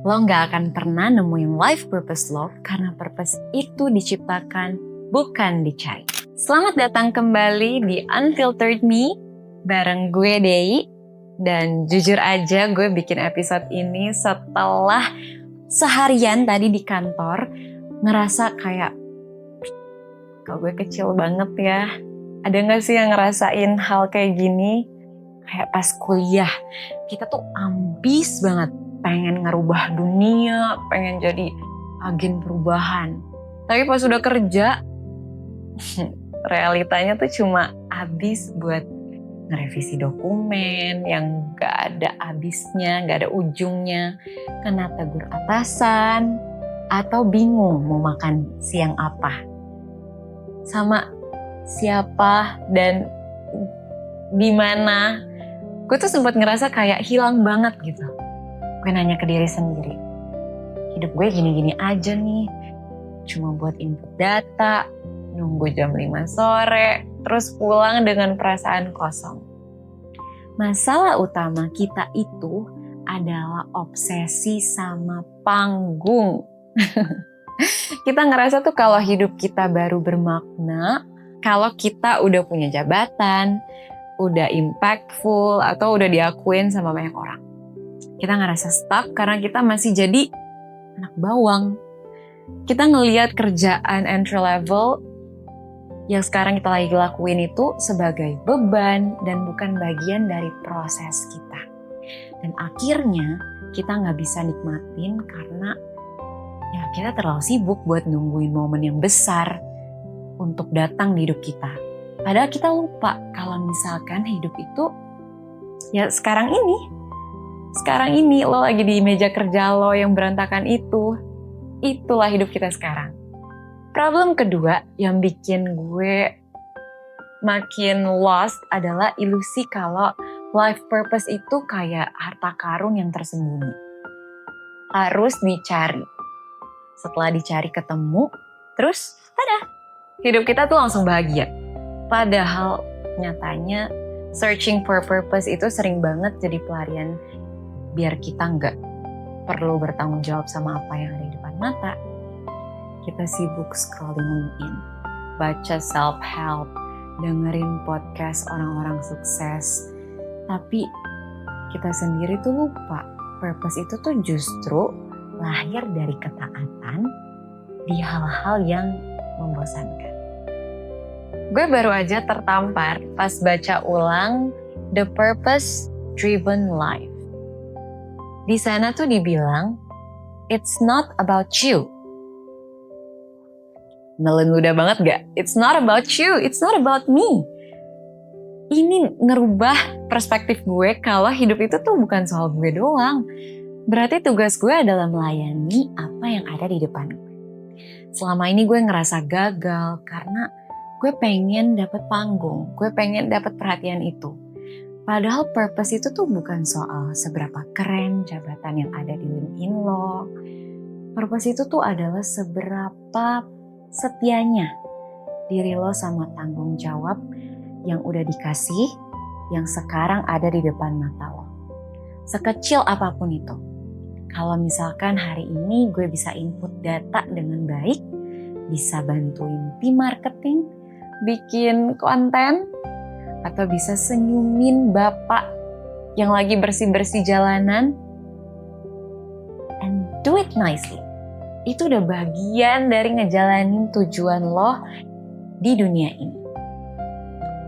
Lo gak akan pernah nemuin life purpose lo karena purpose itu diciptakan, bukan dicari. Selamat datang kembali di Unfiltered Me bareng gue Dei. Dan jujur aja gue bikin episode ini setelah seharian tadi di kantor ngerasa kayak, kok gue kecil banget ya. Ada gak sih yang ngerasain hal kayak gini? Kayak pas kuliah, kita tuh ambis banget. Pengen ngerubah dunia, pengen jadi agen perubahan. Tapi pas udah kerja, realitanya tuh cuma habis buat ngerevisi dokumen yang gak ada habisnya, gak ada ujungnya. Kena tegur atasan, atau bingung mau makan siang apa. Sama siapa dan di mana. Gue tuh sempat ngerasa kayak hilang banget gitu. Gue nanya ke diri sendiri, hidup gue gini-gini aja nih, cuma buat input data, nunggu jam 5 sore, terus pulang dengan perasaan kosong. Masalah utama kita itu adalah obsesi sama panggung. Kita ngerasa tuh kalau hidup kita baru bermakna, kalau kita udah punya jabatan, udah impactful, atau udah diakuin sama banyak orang. Kita ngerasa stuck karena kita masih jadi anak bawang. Kita ngelihat kerjaan entry level yang sekarang kita lagi lakuin itu sebagai beban dan bukan bagian dari proses kita. Dan akhirnya kita nggak bisa nikmatin karena ya kita terlalu sibuk buat nungguin momen yang besar untuk datang di hidup kita. Padahal kita lupa kalau misalkan hidup itu ya sekarang ini. Sekarang ini lo lagi di meja kerja lo yang berantakan itu. Itulah hidup kita sekarang. Problem kedua yang bikin gue makin lost adalah ilusi kalau life purpose itu kayak harta karun yang tersembunyi. Harus dicari. Setelah dicari ketemu, terus tada, hidup kita tuh langsung bahagia. Padahal nyatanya searching for purpose itu sering banget jadi pelarian biar kita nggak perlu bertanggung jawab sama apa yang ada di depan mata. Kita sibuk scrolling LinkedIn, baca self-help, dengerin podcast orang-orang sukses. Tapi kita sendiri tuh lupa, purpose itu tuh justru lahir dari ketaatan di hal-hal yang membosankan. Gue baru aja tertampar pas baca ulang The Purpose Driven Life. Di sana tuh dibilang, it's not about you. Nelen ludah banget gak? It's not about you, it's not about me. Ini ngerubah perspektif gue kalau hidup itu tuh bukan soal gue doang. Berarti tugas gue adalah melayani apa yang ada di depan gue. Selama ini gue ngerasa gagal karena gue pengen dapet panggung, gue pengen dapet perhatian itu. Padahal purpose itu tuh bukan soal seberapa keren jabatan yang ada di LinkedIn lo. Purpose itu tuh adalah seberapa setianya diri lo sama tanggung jawab yang udah dikasih, yang sekarang ada di depan mata lo. Sekecil apapun itu. Kalau misalkan hari ini gue bisa input data dengan baik, bisa bantuin tim marketing, bikin konten, atau bisa senyumin bapak yang lagi bersih-bersih jalanan, and do it nicely. Itu udah bagian dari ngejalanin tujuan lo di dunia ini.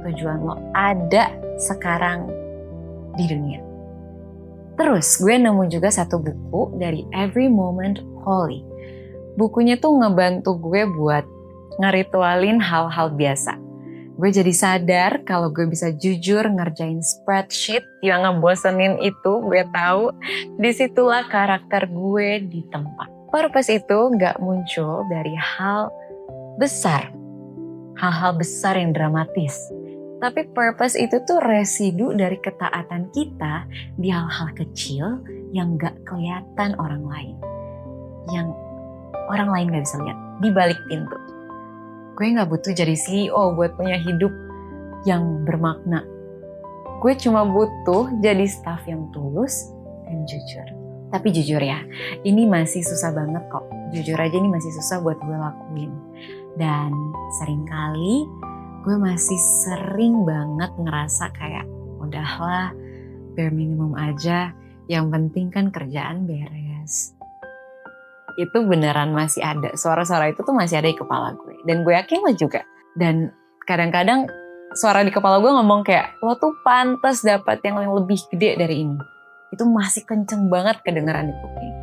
Tujuan lo ada sekarang di dunia. Terus gue nemu juga satu buku dari Every Moment Holy. Bukunya tuh ngebantu gue buat ngeritualin hal-hal biasa. Gue jadi sadar kalau gue bisa jujur ngerjain spreadsheet yang ngebosenin itu, gue tahu disitulah karakter gue ditempa. Purpose itu gak muncul dari hal besar, hal-hal besar yang dramatis. Tapi purpose itu tuh residu dari ketaatan kita di hal-hal kecil yang gak kelihatan orang lain. Yang orang lain gak bisa lihat di balik pintu. Gue gak butuh jadi CEO buat punya hidup yang bermakna. Gue cuma butuh jadi staff yang tulus dan jujur. Tapi jujur ya, ini masih susah banget kok. Jujur aja ini masih susah buat gue lakuin. Dan seringkali gue masih sering banget ngerasa kayak udahlah bare minimum aja. Yang penting kan kerjaan beres. Itu beneran masih ada. Suara-suara itu tuh masih ada di kepala gue. Dan gue yakin lo juga. Dan kadang-kadang suara di kepala gue ngomong kayak, lo tuh pantas dapat yang lebih gede dari ini. Itu masih kenceng banget kedengeran di kuping.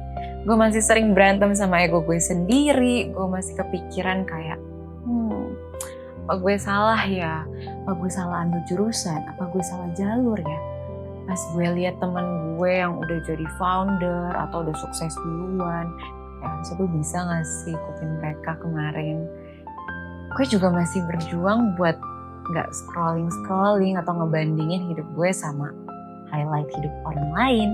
Gue masih sering berantem sama ego gue sendiri. Gue masih kepikiran kayak, apa gue salah ya? Apa gue salah ambil jurusan? Apa gue salah jalur ya? Pas gue lihat teman gue yang udah jadi founder atau udah sukses duluan, harusnya gue bisa gak sih ikutin mereka kemarin. Gue juga masih berjuang buat gak scrolling atau ngebandingin hidup gue sama highlight hidup orang lain.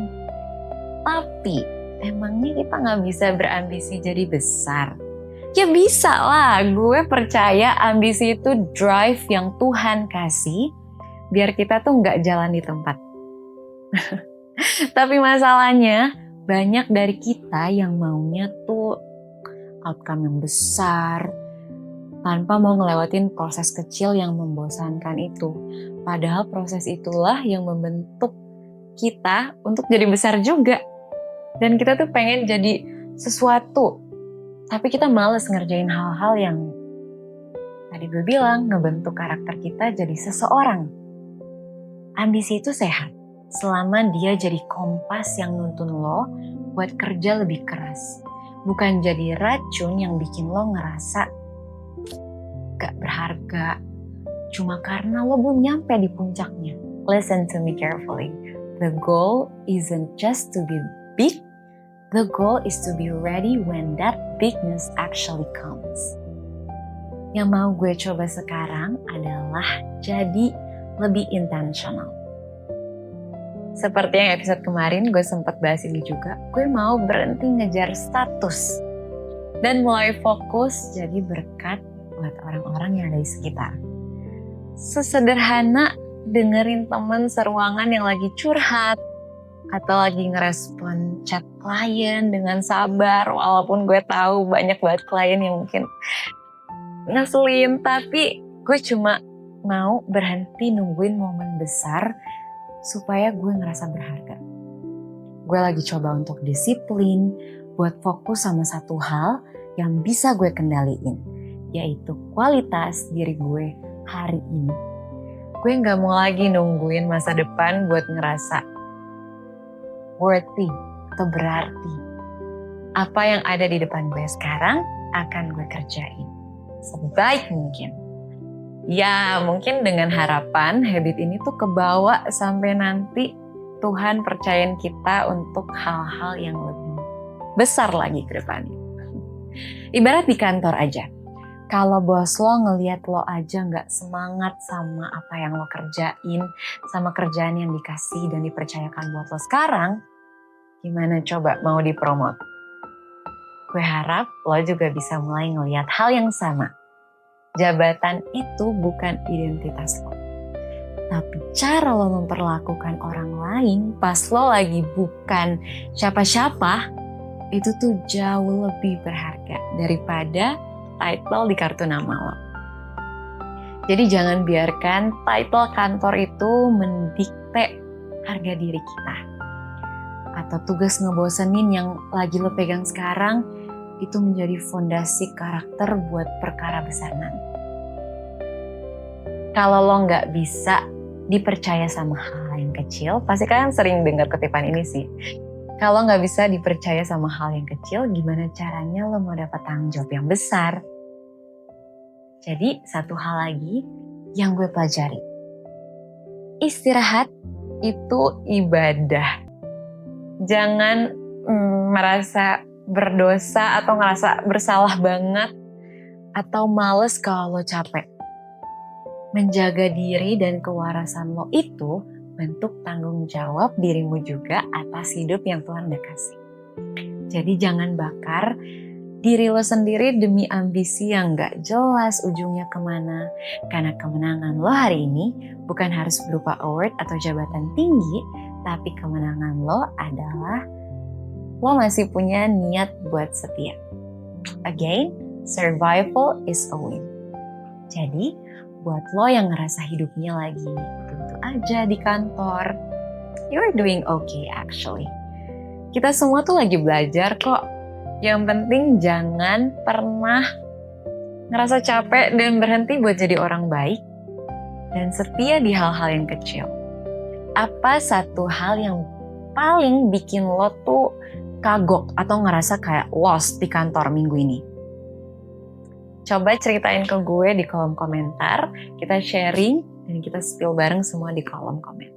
Tapi emangnya kita gak bisa berambisi jadi besar? Ya bisa lah, gue percaya ambisi itu drive yang Tuhan kasih biar kita tuh gak jalan di tempat. Tapi masalahnya banyak dari kita yang maunya tuh outcome yang besar tanpa mau ngelewatin proses kecil yang membosankan itu. Padahal proses itulah yang membentuk kita untuk jadi besar juga. Dan kita tuh pengen jadi sesuatu. Tapi kita males ngerjain hal-hal yang tadi gue bilang ngebentuk karakter kita jadi seseorang. Ambisi itu sehat selama dia jadi kompas yang nuntun lo buat kerja lebih keras. Bukan jadi racun yang bikin lo ngerasa gak berharga cuma karena lo belum nyampe di puncaknya. Listen to me carefully. The goal isn't just to be big. The goal is to be ready when that bigness actually comes. Yang mau gue coba sekarang adalah jadi lebih intentional. Seperti yang episode kemarin gue sempat bahas ini juga, gue mau berhenti ngejar status dan mulai fokus jadi berkat buat orang-orang yang ada di sekitar. Sesederhana dengerin temen seruangan yang lagi curhat atau lagi ngerespon chat klien dengan sabar, walaupun gue tahu banyak banget klien yang mungkin ngeselin, tapi gue cuma mau berhenti nungguin momen besar supaya gue ngerasa berharga. Gue lagi coba untuk disiplin, buat fokus sama satu hal yang bisa gue kendaliin, yaitu kualitas diri gue hari ini. Gue gak mau lagi nungguin masa depan buat ngerasa worthy atau berarti. Apa yang ada di depan gue sekarang akan gue kerjain sebaik mungkin. Ya mungkin dengan harapan habit ini tuh kebawa sampai nanti Tuhan percayain kita untuk hal-hal yang lebih besar lagi ke depannya. Ibarat di kantor aja. Kalau bos lo ngelihat lo aja gak semangat sama apa yang lo kerjain, sama kerjaan yang dikasih dan dipercayakan buat lo sekarang, gimana coba mau dipromot? Gue harap lo juga bisa mulai ngelihat hal yang sama. Jabatan itu bukan identitas lo. Tapi cara lo memperlakukan orang lain pas lo lagi bukan siapa-siapa, itu tuh jauh lebih berharga daripada title di kartu nama lo. Jadi jangan biarkan title kantor itu mendikte harga diri kita. Atau tugas ngebosenin yang lagi lo pegang sekarang, itu menjadi fondasi karakter buat perkara besar nanti. Kalau lo gak bisa dipercaya sama hal yang kecil, pasti kalian sering dengar kutipan ini sih. Kalau gak bisa dipercaya sama hal yang kecil, gimana caranya lo mau dapat tanggung jawab yang besar? Jadi satu hal lagi yang gue pelajari. Istirahat itu ibadah. Jangan merasa berdosa atau ngerasa bersalah banget atau males kalau lo capek. Menjaga diri dan kewarasan lo itu bentuk tanggung jawab dirimu juga atas hidup yang Tuhan udah kasih. Jadi jangan bakar diri lo sendiri demi ambisi yang gak jelas ujungnya kemana. Karena kemenangan lo hari ini bukan harus berupa award atau jabatan tinggi, tapi kemenangan lo adalah lo masih punya niat buat setia. Again, survival is a win. Jadi, buat lo yang ngerasa hidupnya lagi gitu aja di kantor, you're doing okay actually. Kita semua tuh lagi belajar kok. Yang penting jangan pernah ngerasa capek dan berhenti buat jadi orang baik dan setia di hal-hal yang kecil. Apa satu hal yang paling bikin lo tuh kagok atau ngerasa kayak lost di kantor minggu ini? Coba ceritain ke gue di kolom komentar, kita sharing dan kita spill bareng semua di kolom komen.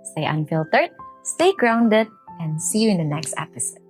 Stay unfiltered, stay grounded, and see you in the next episode.